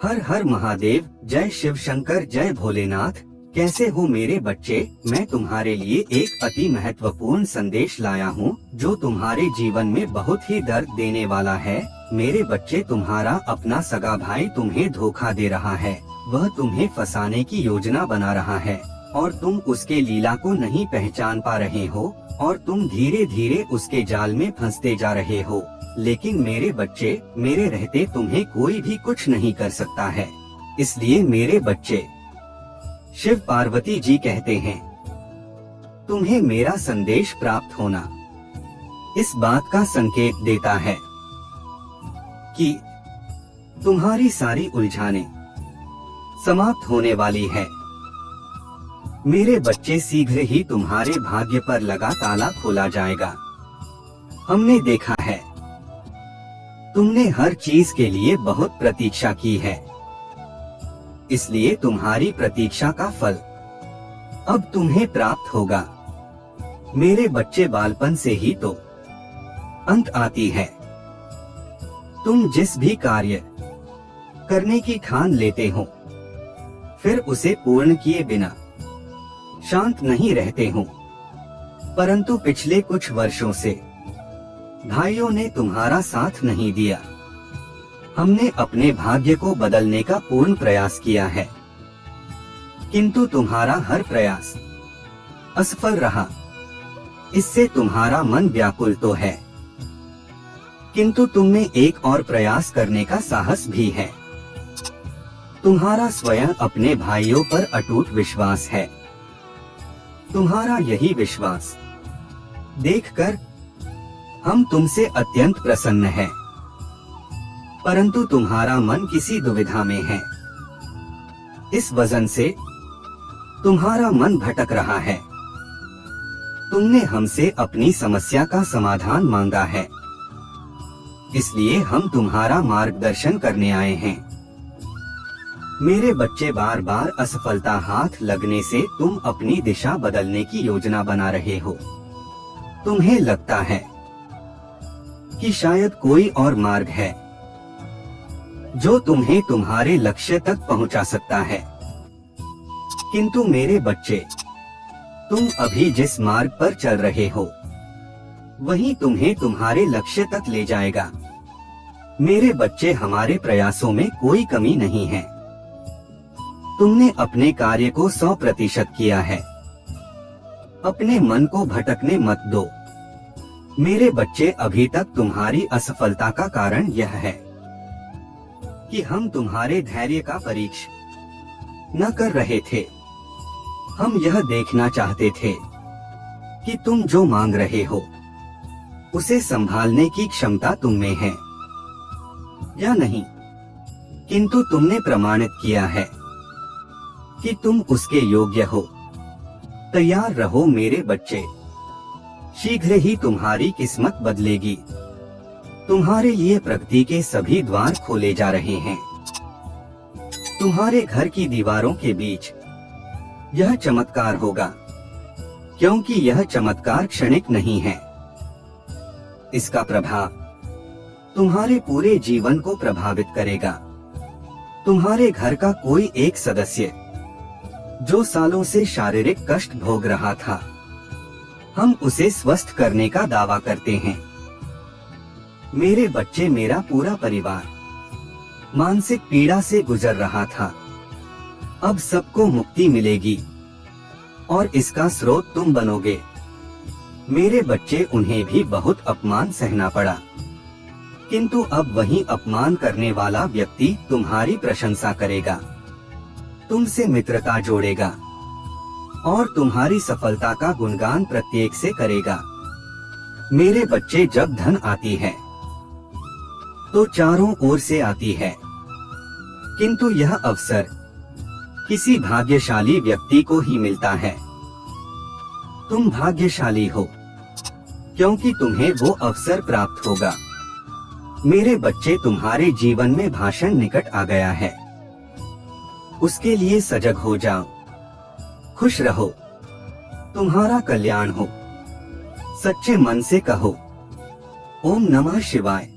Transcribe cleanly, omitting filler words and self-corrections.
हर हर महादेव, जय शिव शंकर, जय भोलेनाथ। कैसे हो मेरे बच्चे? मैं तुम्हारे लिए एक अति महत्वपूर्ण संदेश लाया हूँ जो तुम्हारे जीवन में बहुत ही दर्द देने वाला है। मेरे बच्चे, तुम्हारा अपना सगा भाई तुम्हें धोखा दे रहा है। वह तुम्हें फंसाने की योजना बना रहा है और तुम उसके लीला को नहीं पहचान पा रहे हो और तुम धीरे धीरे उसके जाल में फंसते जा रहे हो। लेकिन मेरे बच्चे, मेरे रहते तुम्हें कोई भी कुछ नहीं कर सकता है। इसलिए मेरे बच्चे, शिव पार्वती जी कहते हैं, तुम्हें मेरा संदेश प्राप्त होना इस बात का संकेत देता है कि तुम्हारी सारी उलझाने समाप्त होने वाली है। मेरे बच्चे, शीघ्र ही तुम्हारे भाग्य पर लगा ताला खोला जाएगा। हमने देखा है, तुमने हर चीज के लिए बहुत प्रतीक्षा की है, इसलिए तुम्हारी प्रतीक्षा का फल अब तुम्हें प्राप्त होगा। मेरे बच्चे, बालपन से ही तो अंत आती है। तुम जिस भी कार्य करने की ठान लेते हो, फिर उसे पूर्ण किए बिना शांत नहीं रहते हो। परंतु पिछले कुछ वर्षों से भाइयों ने तुम्हारा साथ नहीं दिया। हमने अपने भाग्य को बदलने का पूर्ण प्रयास किया है, किंतु तुम्हारा हर प्रयास असफल रहा। इससे तुम्हारा मन व्याकुल तो है, किंतु तुम में एक और प्रयास करने का साहस भी है। तुम्हारा स्वयं अपने भाइयों पर अटूट विश्वास है। तुम्हारा यही विश्वास देखकर हम तुमसे अत्यंत प्रसन्न हैं। परंतु तुम्हारा मन किसी दुविधा में है। इस वजह से तुम्हारा मन भटक रहा है। तुमने हमसे अपनी समस्या का समाधान मांगा है, इसलिए हम तुम्हारा मार्गदर्शन करने आए हैं। मेरे बच्चे, बार बार असफलता हाथ लगने से तुम अपनी दिशा बदलने की योजना बना रहे हो। तुम्हें लगता है कि शायद कोई और मार्ग है जो तुम्हें तुम्हारे लक्ष्य तक पहुंचा सकता है, किंतु मेरे बच्चे, तुम अभी जिस मार्ग पर चल रहे हो वही तुम्हें तुम्हारे लक्ष्य तक ले जाएगा। मेरे बच्चे, हमारे प्रयासों में कोई कमी नहीं है। तुमने अपने कार्य को 100% किया है। अपने मन को भटकने मत दो। मेरे बच्चे, अभी तक तुम्हारी असफलता का कारण यह है कि हम तुम्हारे धैर्य का परीक्षा न कर रहे थे। हम यह देखना चाहते थे कि तुम जो मांग रहे हो उसे संभालने की क्षमता तुम में है या नहीं, किंतु तुमने प्रमाणित किया है कि तुम उसके योग्य हो। तैयार रहो मेरे बच्चे, शीघ्र ही तुम्हारी किस्मत बदलेगी। तुम्हारे लिए प्रगति के सभी द्वार खोले जा रहे हैं। तुम्हारे घर की दीवारों के बीच यह चमत्कार होगा, क्योंकि यह चमत्कार क्षणिक नहीं है। इसका प्रभाव तुम्हारे पूरे जीवन को प्रभावित करेगा। तुम्हारे घर का कोई एक सदस्य जो सालों से शारीरिक कष्ट भोग रहा था, हम उसे स्वस्थ करने का दावा करते हैं। मेरे बच्चे, मेरा पूरा परिवार मानसिक पीड़ा से गुजर रहा था। अब सबको मुक्ति मिलेगी और इसका स्रोत तुम बनोगे। मेरे बच्चे, उन्हें भी बहुत अपमान सहना पड़ा, किंतु अब वही अपमान करने वाला व्यक्ति तुम्हारी प्रशंसा करेगा, तुमसे मित्रता जोड़ेगा और तुम्हारी सफलता का गुणगान प्रत्येक से करेगा। मेरे बच्चे, जब धन आती है तो चारों ओर से आती है, किंतु यह अवसर किसी भाग्यशाली व्यक्ति को ही मिलता है। तुम भाग्यशाली हो क्योंकि तुम्हें वो अवसर प्राप्त होगा। मेरे बच्चे, तुम्हारे जीवन में भाषण निकट आ गया है, उसके लिए सजग हो जाओ। खुश रहो, तुम्हारा कल्याण हो। सच्चे मन से कहो, ओम नमः शिवाय।